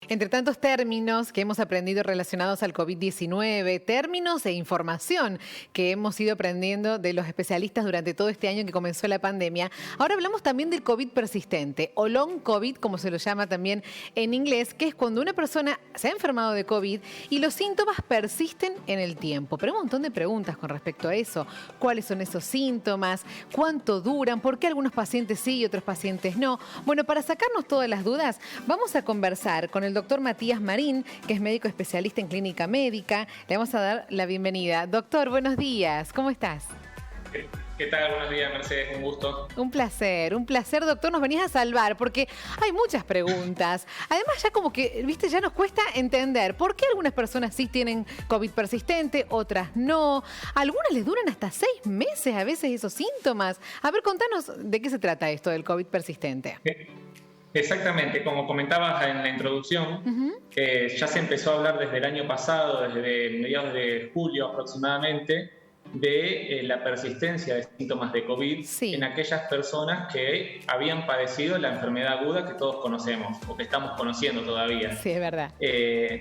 Entre tantos términos que hemos aprendido relacionados al COVID-19, términos e información que hemos ido aprendiendo de los especialistas durante todo este año que comenzó la pandemia, ahora hablamos también del COVID persistente o long COVID, como se lo llama también en inglés, que es cuando una persona se ha enfermado de COVID y los síntomas persisten en el tiempo. Pero hay un montón de preguntas con respecto a eso. ¿Cuáles son esos síntomas? ¿Cuánto duran? ¿Por qué algunos pacientes sí y otros pacientes no? Bueno, para sacarnos todas las dudas, vamos a conversar con el doctor Matías Marín, que es médico especialista en clínica médica. Le vamos a dar la bienvenida. Doctor, buenos días. ¿Cómo estás? ¿Qué tal? Buenos días, Mercedes. Un gusto. Un placer, doctor. Nos venías a salvar porque hay muchas preguntas. Además, ya como que, viste, ya nos cuesta entender por qué algunas personas sí tienen COVID persistente, otras no. Algunas les duran hasta 6 meses a veces esos síntomas. A ver, contanos de qué se trata esto del COVID persistente. Exactamente, como comentabas en la introducción, ya se empezó a hablar desde el año pasado, desde mediados de julio aproximadamente, de la persistencia de síntomas de COVID en aquellas personas que habían padecido la enfermedad aguda que todos conocemos o que estamos conociendo todavía. Sí, es verdad.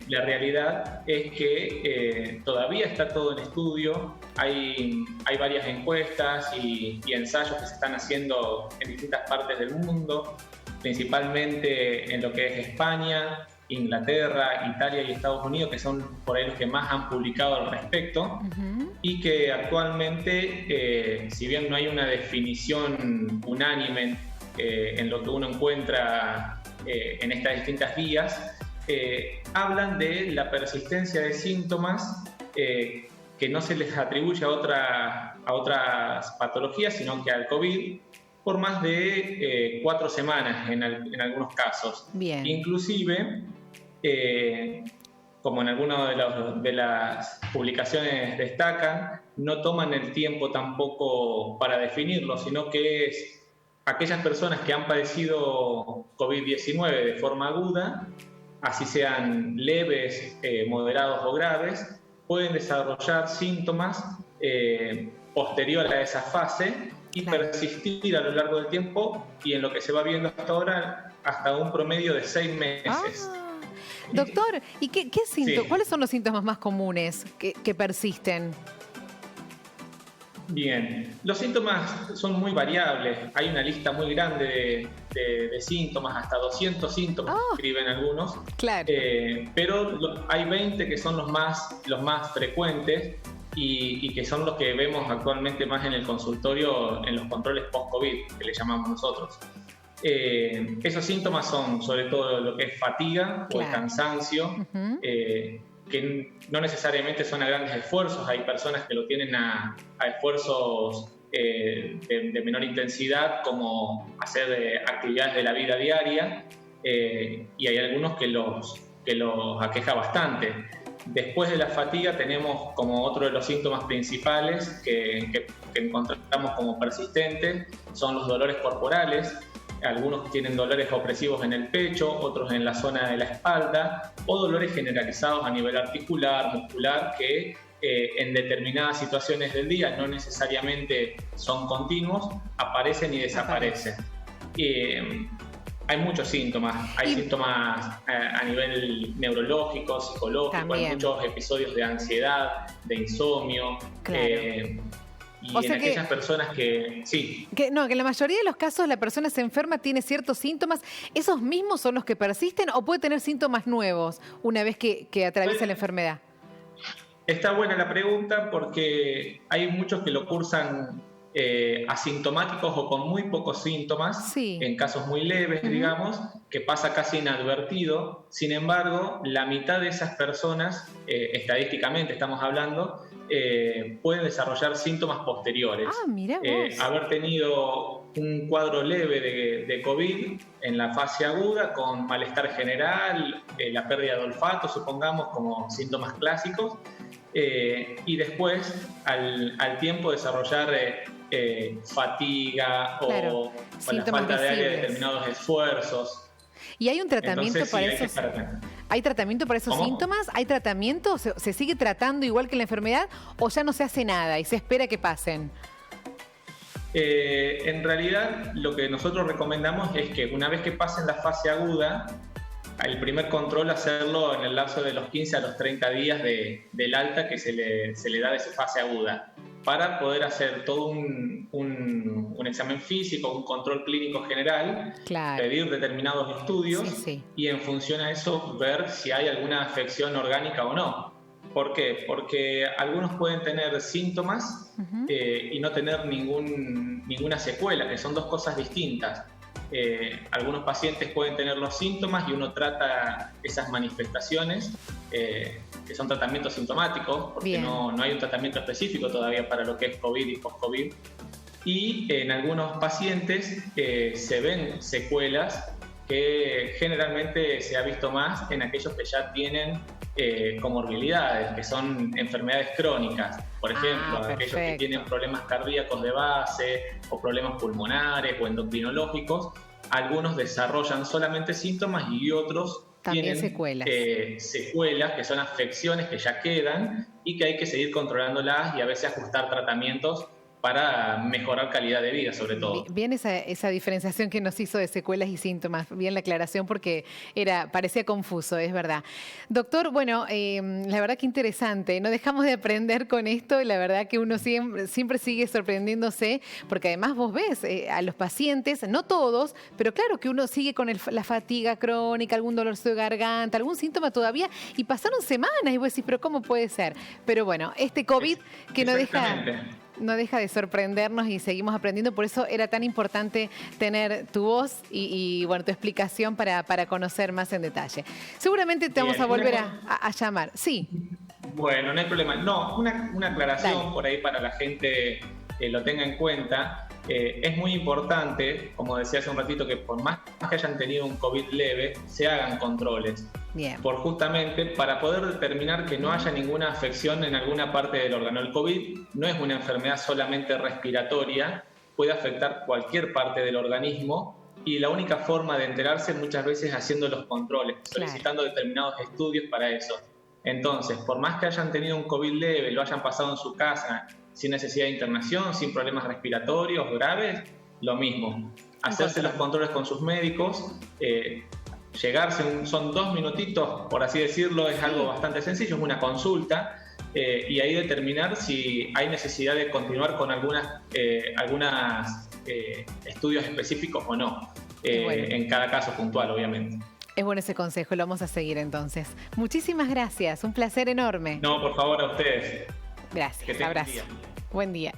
La realidad es que todavía está todo en estudio, hay varias encuestas y ensayos que se están haciendo en distintas partes del mundo, principalmente en lo que es España, Inglaterra, Italia y Estados Unidos, que son por ahí los que más han publicado al respecto, y que actualmente, si bien no hay una definición unánime en lo que uno encuentra en estas distintas guías, hablan de la persistencia de síntomas que no se les atribuye a otras patologías, sino que al COVID, por más de 4 semanas en algunos casos. Bien. Inclusive, como en algunas de las publicaciones destacan, no toman el tiempo tampoco para definirlo, sino que es aquellas personas que han padecido COVID-19 de forma aguda, así sean leves, moderados o graves, pueden desarrollar síntomas posterior a esa fase y persistir a lo largo del tiempo, y en lo que se va viendo hasta ahora, hasta un promedio de 6 meses. Doctor, ¿y cuáles son los síntomas más comunes que persisten? Bien, los síntomas son muy variables. Hay una lista muy grande de síntomas, hasta 200 síntomas escriben algunos. Claro. Pero hay 20 que son los más frecuentes y que son los que vemos actualmente más en el consultorio, en los controles post-COVID, que le llamamos nosotros. Esos síntomas son sobre todo lo que es fatiga o el cansancio, que no necesariamente son a grandes esfuerzos. Hay personas que lo tienen a esfuerzos de menor intensidad, como hacer actividades de la vida diaria, y hay algunos que los aqueja bastante. Después de la fatiga tenemos como otro de los síntomas principales que encontramos como persistentes, son los dolores corporales. Algunos tienen dolores opresivos en el pecho, otros en la zona de la espalda, o dolores generalizados a nivel articular, muscular, que en determinadas situaciones del día, no necesariamente son continuos, aparecen y desaparecen. Hay muchos síntomas, hay síntomas a nivel neurológico, psicológico, hay muchos episodios de ansiedad, de insomnio. Y o sea en aquellas personas que que en la mayoría de los casos la persona se enferma, tiene ciertos síntomas, ¿esos mismos son los que persisten o puede tener síntomas nuevos una vez que atraviesa la enfermedad? Está buena la pregunta, porque hay muchos que lo cursan asintomáticos o con muy pocos síntomas, en casos muy leves, digamos, que pasa casi inadvertido. Sin embargo, la mitad de esas personas, estadísticamente estamos hablando, pueden desarrollar síntomas posteriores. Mira vos. Haber tenido un cuadro leve de COVID en la fase aguda, con malestar general, la pérdida de olfato, supongamos, como síntomas clásicos, y después, al tiempo, desarrollar fatiga o la falta de aire de determinados esfuerzos. ¿Y hay un tratamiento para esos? ¿Hay tratamiento para esos síntomas? ¿Hay tratamiento? ¿Se sigue tratando igual que la enfermedad o ya no se hace nada y se espera que pasen? En realidad, lo que nosotros recomendamos es que una vez que pasen la fase aguda, el primer control hacerlo en el lapso de los 15 a los 30 días del alta que se le da de su fase aguda, para poder hacer todo un examen físico, un control clínico general, claro, pedir determinados estudios y en función a eso ver si hay alguna afección orgánica o no. ¿Por qué? Porque algunos pueden tener síntomas y no tener ninguna secuela, que son dos cosas distintas. Algunos pacientes pueden tener los síntomas y uno trata esas manifestaciones, que son tratamientos sintomáticos, porque no hay un tratamiento específico todavía para lo que es COVID y post-COVID. Y en algunos pacientes se ven secuelas que generalmente se ha visto más en aquellos que ya tienen comorbilidades, que son enfermedades crónicas. Por ejemplo, aquellos que tienen problemas cardíacos de base o problemas pulmonares o endocrinológicos, algunos desarrollan solamente síntomas y otros también tienen secuelas, que son afecciones que ya quedan y que hay que seguir controlándolas y a veces ajustar tratamientos para mejorar calidad de vida, sobre todo. Bien esa diferenciación que nos hizo de secuelas y síntomas, bien la aclaración porque parecía confuso, es verdad. Doctor, bueno, la verdad que interesante, no dejamos de aprender con esto, la verdad que uno siempre sigue sorprendiéndose, porque además vos ves a los pacientes, no todos, pero claro que uno sigue con la fatiga crónica, algún dolor de garganta, algún síntoma todavía, y pasaron semanas y vos decís, pero ¿cómo puede ser? Pero bueno, este COVID que no deja de sorprendernos y seguimos aprendiendo, por eso era tan importante tener tu voz y bueno, tu explicación para conocer más en detalle. Seguramente te vamos a volver a llamar. Sí. Bueno, no hay problema. No, una aclaración por ahí para la gente que lo tenga en cuenta. Es muy importante, como decía hace un ratito, que por más que hayan tenido un COVID leve, se hagan controles. Bien. Justamente para poder determinar que no haya ninguna afección en alguna parte del órgano. El COVID no es una enfermedad solamente respiratoria, puede afectar cualquier parte del organismo y la única forma de enterarse muchas veces es haciendo los controles, solicitando determinados estudios para eso. Entonces, por más que hayan tenido un COVID leve, lo hayan pasado en su casa, sin necesidad de internación, sin problemas respiratorios graves, lo mismo. Hacerse los controles con sus médicos, son 2 minutitos, por así decirlo, es algo bastante sencillo, es una consulta, y ahí determinar si hay necesidad de continuar con algunos estudios específicos o no, en cada caso puntual, obviamente. Es bueno ese consejo, lo vamos a seguir entonces. Muchísimas gracias, un placer enorme. No, por favor, a ustedes. Gracias, abrazo. Buen día.